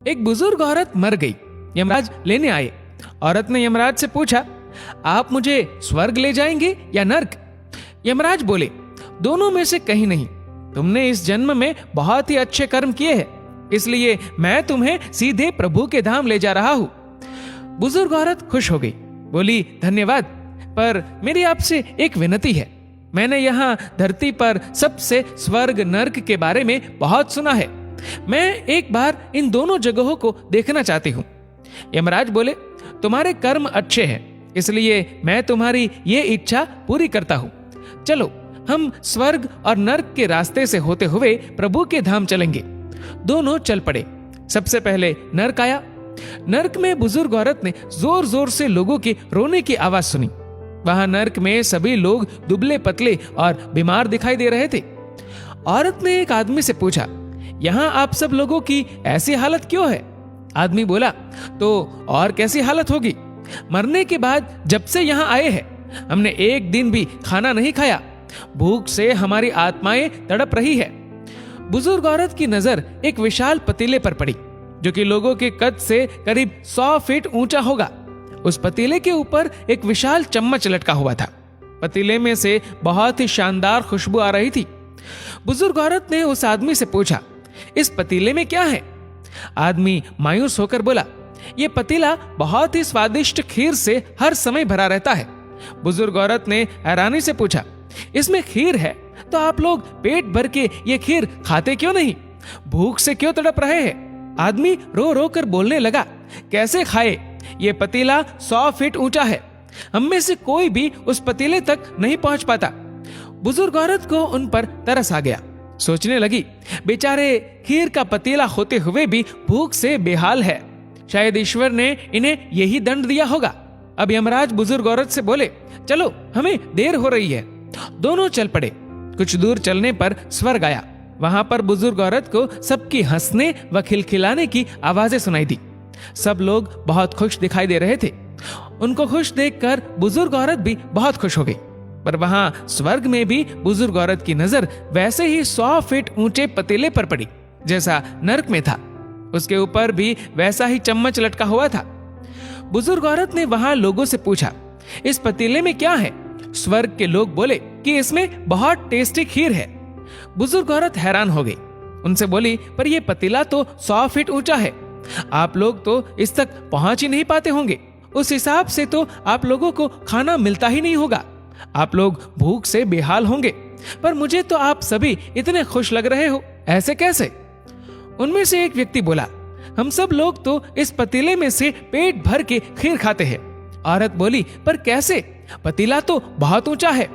एक बुजुर्ग औरत मर गई। यमराज लेने आए। औरत ने यमराज से पूछा, आप मुझे स्वर्ग ले जाएंगे या नर्क? यमराज बोले, दोनों में से कहीं नहीं। तुमने इस जन्म में बहुत ही अच्छे कर्म किए हैं, इसलिए मैं तुम्हें सीधे प्रभु के धाम ले जा रहा हूं। बुजुर्ग औरत खुश हो गई, बोली, धन्यवाद, पर मेरी आपसे एक विनती है। मैंने यहाँ धरती पर सबसे स्वर्ग नर्क के बारे में बहुत सुना है। मैं एक बार इन दोनों जगहों को देखना चाहती हूँ। यमराज बोले, तुम्हारे कर्म अच्छे हैं, इसलिए मैं तुम्हारी ये इच्छा पूरी करता हूँ। चलो हम स्वर्ग और नर्क के रास्ते से होते हुए प्रभु के धाम चलेंगे। दोनों चल पड़े। सबसे पहले नर्क आया। नर्क में बुजुर्ग औरत ने जोर जोर से लोगों की रोने की आवाज सुनी। वहां नर्क में सभी लोग दुबले पतले और बीमार दिखाई दे रहे थे। औरत ने एक आदमी से पूछा, यहाँ आप सब लोगों की ऐसी हालत क्यों है? आदमी बोला, तो और कैसी हालत होगी? मरने के बाद जब से यहाँ आए हैं हमने एक दिन भी खाना नहीं खाया। भूख से हमारी आत्माएं तड़प रही है। बुजुर्ग औरत की नजर एक विशाल पतीले पर पड़ी, जो कि लोगों के कद से करीब 100 फीट ऊंचा होगा। उस पतीले के ऊपर एक विशाल चम्मच लटका हुआ था। पतीले में से बहुत ही शानदार खुशबू आ रही थी। बुजुर्ग औरत ने उस आदमी से पूछा, इस पतीले में क्या है? आदमी मायूस होकर बोला, यह पतीला बहुत ही स्वादिष्ट खीर से हर समय भरा रहता है। बुजुर्ग औरत ने हैरानी से पूछा, इसमें खीर है तो आप लोग पेट भर के ये खीर खाते क्यों नहीं? भूख से क्यों तड़प रहे हैं? आदमी रो रो कर बोलने लगा, कैसे खाए? ये पतीला 100 फीट ऊंचा है, हम में से कोई भी उस पतीले तक नहीं पहुंच पाता। बुजुर्ग औरत को उन पर तरस आ गया। सोचने लगी, बेचारे खीर का पतीला होते हुए भी भूख से बेहाल है। शायद ईश्वर ने इन्हें यही दंड दिया होगा। अब यमराज बुजुर्ग औरत से बोले, चलो हमें देर हो रही है। दोनों चल पड़े। कुछ दूर चलने पर स्वर्ग आया। वहां पर बुजुर्ग औरत को सबकी हंसने व खिलखिलाने की आवाजें सुनाई दी। सब लोग बहुत खुश दिखाई दे रहे थे। उनको खुश देखकर बुजुर्ग औरत भी बहुत खुश हो गई। पर वहां स्वर्ग में भी बुजुर्ग औरत की नजर वैसे ही 100 फीट ऊंचे पतीले पर पड़ी जैसा नर्क में था। उसके ऊपर भी वैसा ही चम्मच लटका हुआ था। बुजुर्ग औरत ने वहां लोगों से पूछा, इस पतीले में क्या है? स्वर्ग के लोग बोले कि इसमें बहुत टेस्टी खीर है। बुजुर्ग औरत हैरान हो गई। उनसे बोली, पर यह पतीला तो 100 फीट ऊंचा है, आप लोग तो इस तक पहुंच ही नहीं पाते होंगे। उस हिसाब से तो आप लोगों को खाना मिलता ही नहीं होगा। आप लोग भूख से बेहाल होंगे। पर मुझे तो आप सभी इतने खुश लग रहे हो, ऐसे कैसे? उनमें से एक व्यक्ति बोला, हम सब लोग तो इस पतीले में से पेट भर के खीर खाते हैं। औरत बोली, पर कैसे? पतीला तो बहुत ऊंचा है।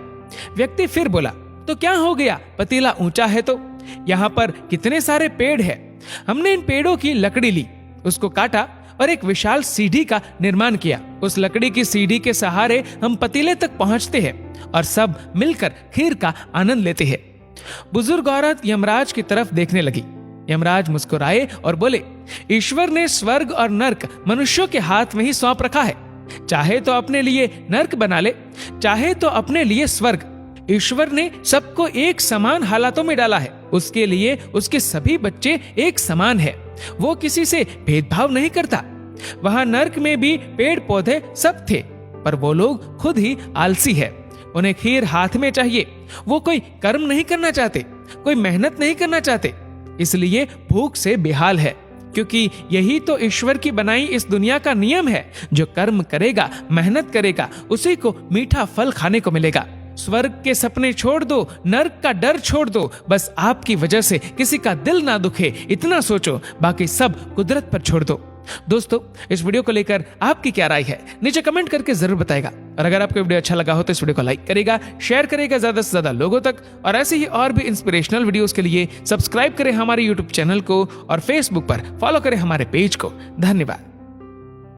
व्यक्ति फिर बोला, तो क्या हो गया? पतीला ऊंचा है तो यहाँ पर कितने सारे पेड़ हैं। हमने इन पेड़ों की लकड़ी ली, उसको काटा और एक विशाल सीढ़ी का निर्माण किया। उस लकड़ी की सीढ़ी के सहारे हम पतीले तक पहुंचते हैं और सब मिलकर खीर का आनंद लेते हैं। बुजुर्ग औरत यमराज की तरफ देखने लगी। यमराज मुस्कुराए और बोले, ईश्वर ने स्वर्ग और नर्क मनुष्यों के हाथ में ही सौंप रखा है। चाहे तो अपने लिए नर्क बना ले, चाहे तो अपने लिए स्वर्ग। ईश्वर ने सबको एक समान हालातों में डाला है। उसके लिए उसके सभी बच्चे एक समान है। वो किसी से भेदभाव नहीं करता। वहां नर्क में भी पेड़ पौधे सब थे, पर वो लोग खुद ही आलसी है। उन्हें खीर हाथ में चाहिए। वो कोई कर्म नहीं करना चाहते, कोई मेहनत नहीं करना चाहते, इसलिए भूख से बेहाल है। क्योंकि यही तो ईश्वर की बनाई इस दुनिया का नियम है। जो कर्म करेगा, मेहनत करेगा, उसी को मीठा फल खाने को मिलेगा। स्वर्ग के सपने छोड़ दो, नर्क का डर छोड़ दो। बस आपकी वजह से किसी का दिल ना दुखे, इतना सोचो। बाकी सब कुदरत पर छोड़ दो। दोस्तों, इस वीडियो को लेकर आपकी क्या राय है, नीचे कमेंट करके जरूर बताएगा। और अगर आपको वीडियो अच्छा लगा हो तो इस वीडियो को लाइक करेगा, शेयर करेगा ज्यादा से ज्यादा लोगों तक। और ऐसे ही और भी इंस्पिरेशनल वीडियोस के लिए सब्सक्राइब करें हमारे यूट्यूब चैनल को और फेसबुक पर फॉलो करें हमारे पेज को। धन्यवाद।